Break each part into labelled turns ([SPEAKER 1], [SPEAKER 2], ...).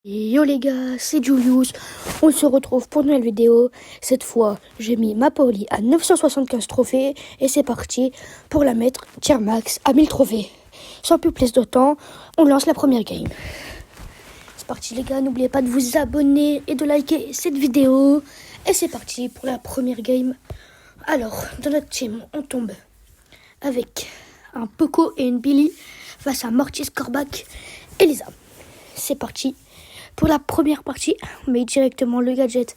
[SPEAKER 1] Yo les gars, c'est Julius, on se retrouve pour une nouvelle vidéo. Cette fois, j'ai mis ma Pauli à 975 trophées et c'est parti pour la mettre tier max à 1000 trophées. Sans plus plus de temps, on lance la première game. C'est parti les gars, n'oubliez pas de vous abonner et de liker cette vidéo. Et c'est parti pour la première game. Alors, dans notre team, on tombe avec un Poco et une Billy face à Mortis, Corbac et Lisa. C'est parti. Pour la première partie, on met directement le gadget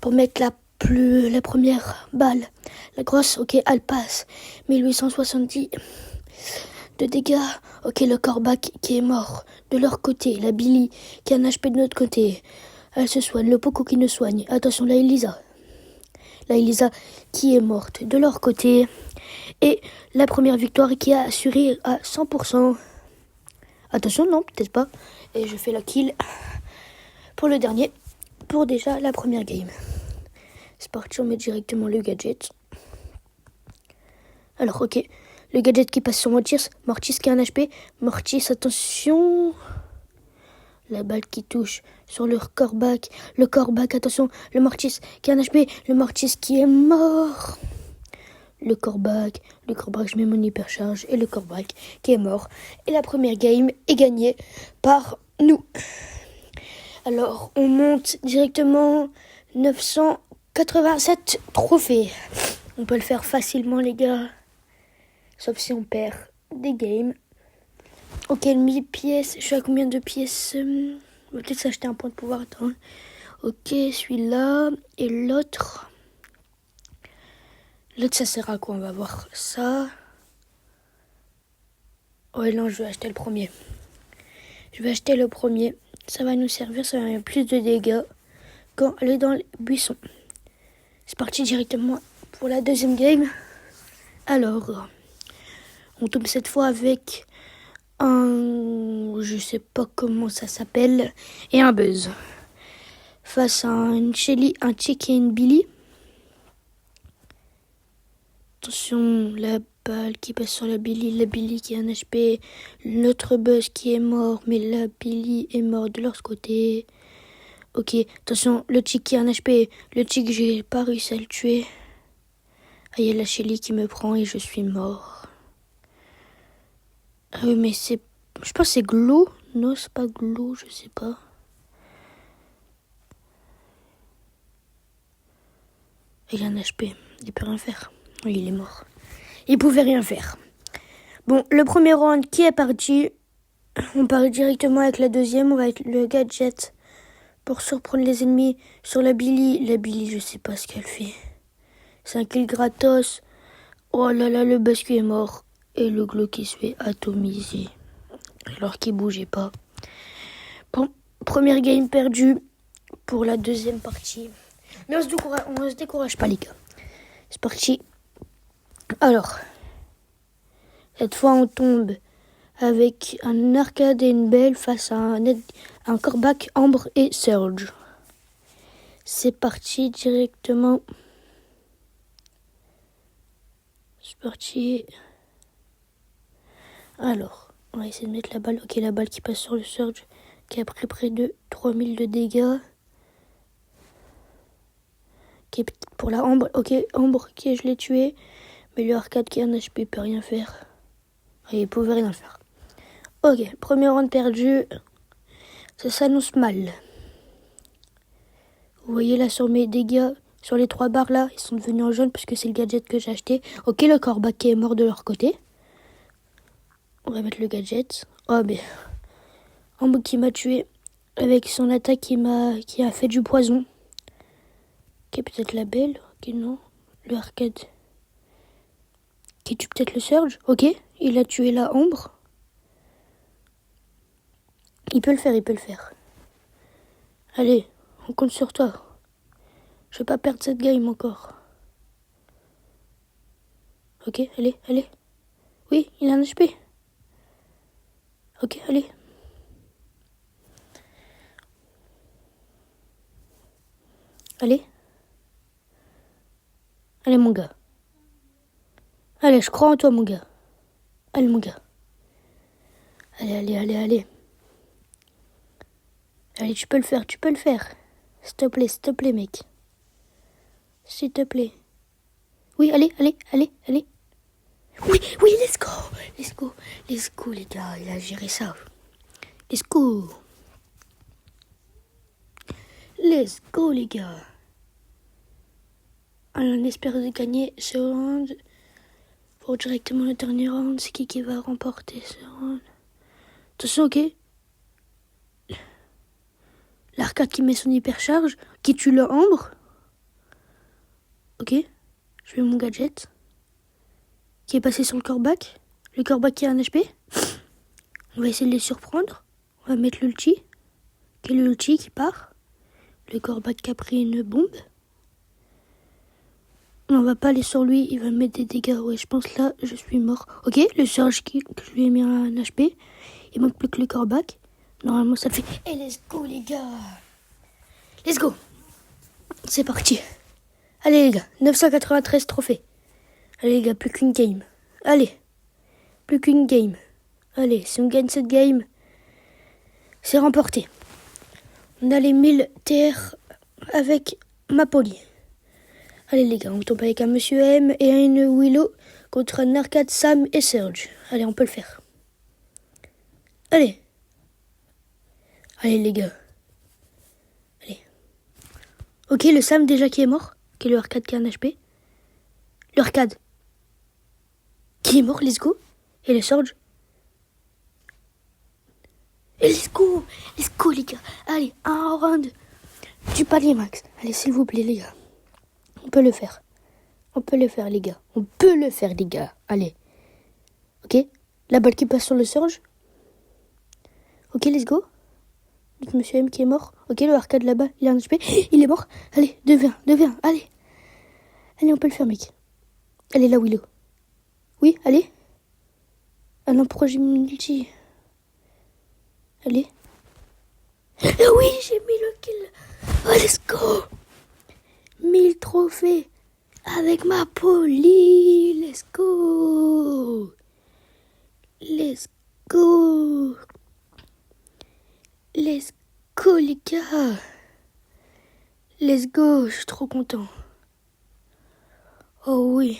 [SPEAKER 1] pour mettre la première balle. La grosse, ok, elle passe. 1870 de dégâts. Ok, le Corbac qui est mort de leur côté. La Billy qui a un HP de notre côté. Elle se soigne. Le Poco qui nous soigne. Attention, la Elisa. La Elisa qui est morte de leur côté. Et la première victoire qui a assuré à 100%. Attention, non, peut-être pas. Et je fais la kill pour le dernier, pour déjà la première game. C'est parti, on met directement le gadget. Alors, ok, le gadget qui passe sur Mortis qui a un HP. Mortis, attention. La balle qui touche sur le Corbac. Le Corbac, attention. Le Mortis qui a un HP. Le Mortis qui est mort. Le Corbac, je mets mon hypercharge. Et le Corbac qui est mort. Et la première game est gagnée par nous. Alors, on monte directement 987 trophées. On peut le faire facilement, les gars. Sauf si on perd des games. Ok, 1000 pièces. Je suis à combien de pièces? On va peut-être s'acheter un point de pouvoir. Attends. Ok, celui-là. Et l'autre. L'autre, ça sert à quoi? On va voir ça. Ouais, non, je vais acheter le premier. Ça va nous servir, ça va faire plus de dégâts quand elle est dans les buissons. C'est parti directement pour la deuxième game. Alors, on tombe cette fois avec je sais pas comment ça s'appelle, et un Buzz. Face à une Shelly, un Chick et une Billy. Attention, la balle qui passe sur la Billy qui a un HP, l'autre Buzz qui est mort, mais la Billy est morte de leur côté. Ok, attention, le Chick qui a un HP, le Chick, j'ai pas réussi à le tuer. Ah, il y a la Shelly qui me prend et je suis mort. Ah oui, mais je pense que c'est Glow. Non, c'est pas Glow, je sais pas. Il a un HP, il peut rien faire. Oui, il est mort. Il pouvait rien faire. Bon, le premier round qui est parti. On part directement avec la deuxième. On va avec le gadget pour surprendre les ennemis sur la Billy. La Billy, je sais pas ce qu'elle fait. C'est un kill gratos. Oh là là, le Buzz qui est mort. Et le Glow qui se fait atomiser. Alors qu'il bougeait pas. Bon, première game perdue pour la deuxième partie. Mais on se décourage pas, les gars. C'est parti. Alors, cette fois, on tombe avec un Arcade et une Belle face à un Corbac, Ambre et Surge. C'est parti directement. C'est parti. Alors, on va essayer de mettre la balle. Ok, la balle qui passe sur le Surge, qui a pris près de 3000 de dégâts. Ok, pour la Ambre. Ok, Ambre, qui je l'ai tué. Mais le Arcade qui a un HP peut rien faire. Il pouvait rien faire. Ok, premier round perdu. Ça s'annonce mal. Vous voyez là sur mes dégâts, sur les 3 barres là, ils sont devenus en jaune parce que c'est le gadget que j'ai acheté. Ok, le Corbac qui est mort de leur côté. On va mettre le gadget. Oh mais Ambre qui m'a tué avec son attaque qui a fait du poison. Ok, peut-être la Belle. Ok, non. Le Arcade. Qui tue peut-être le Surge. Ok, il a tué la Ambre. Il peut le faire. Allez, on compte sur toi. Je vais pas perdre cette game encore. Ok, allez. Oui, il a un HP. Ok, allez. Allez, mon gars. Allez, je crois en toi, mon gars. Allez, mon gars. Allez. Allez, tu peux le faire. S'il te plaît, mec. S'il te plaît. Oui, allez. Oui, let's go, les gars, il a géré ça. Let's go, les gars. Alors, on espère de gagner ce round. Pour directement le dernier round, c'est qui va remporter ce round. Attention, ok. L'arcade qui met son hypercharge, qui tue le Ambre. Ok, je mets mon gadget. Qui est passé sur le corbac. Le corbac qui a un HP. On va essayer de les surprendre. On va mettre l'ulti. Qui est l'ulti qui part. Le corbac qui a pris une bombe. On va pas aller sur lui, il va mettre des dégâts. Ouais, je pense là, je suis mort. Ok, le surge que je lui ai mis un HP. Il manque plus que le corbac. Normalement, ça le fait. Et let's go, les gars. Let's go. C'est parti. Allez, les gars, 993 trophées. Allez, les gars, plus qu'une game. Allez, plus qu'une game. Allez, si on gagne cette game, c'est remporté. On a les 1000 TR avec ma Polly. Allez les gars, on tombe avec un Monsieur M et une Willow contre un Arcade, Sam et Surge. Allez, on peut le faire. Allez. Allez les gars. Allez. Ok, le Sam déjà qui est mort. Ok, le Arcade qui a un HP. Le Arcade qui est mort, let's go. Et le Surge. Et let's go les gars. Allez, un round du palier max. Allez, s'il vous plaît les gars. On peut le faire. Les gars. Allez. Ok. La balle qui passe sur le Surge. Ok, let's go. Le Monsieur M qui est mort. Ok, le Arcade là-bas, il a un HP. Il est mort. Allez, 2v1. Allez. Allez, on peut le faire, mec. Allez, la Willow. Oui, allez. Ah non, pourquoi j'ai mis une ulti? Allez. Ah oui, j'ai mis le kill. Oh, let's go. 1000 trophées avec ma Polly. Let's go, les gars. Let's go, je suis trop content. Oh oui.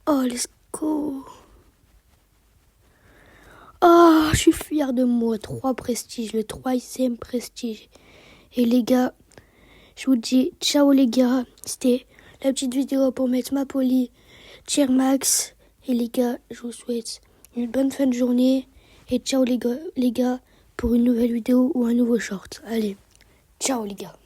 [SPEAKER 1] Oh, let's go. Oh, je suis fier de moi. 3 prestiges, le 3e prestige. Et les gars, je vous dis ciao les gars. C'était la petite vidéo pour mettre ma Polly, Tier Max. Et les gars, je vous souhaite une bonne fin de journée. Et ciao les gars pour une nouvelle vidéo ou un nouveau short. Allez, ciao les gars.